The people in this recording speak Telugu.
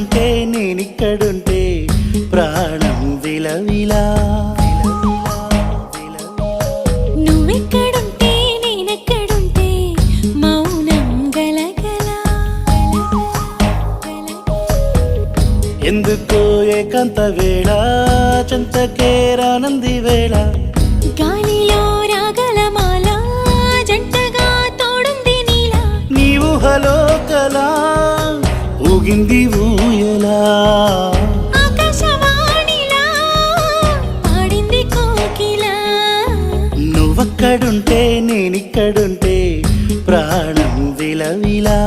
నువ్వెక్కడుంటే నేనిక్కడుంటే ప్రాణం విలవిలా. నువ్వెక్కడుంటే నేనెక్కడుంటే మౌనం గలగల. ఎందుకో ఏకాంత వేళ చెంతకే రానంది వేళ. గాలిలో రాగల మాల జంటగా తోడుంది నీలా. నీ ఊహలో కలా ఊగింది ఊయలా. ఆకాశవాణిలా పాడింది కోకిలా. నువ్వక్కడుంటే నేనిక్కడుంటే ప్రాణం విలవిలా.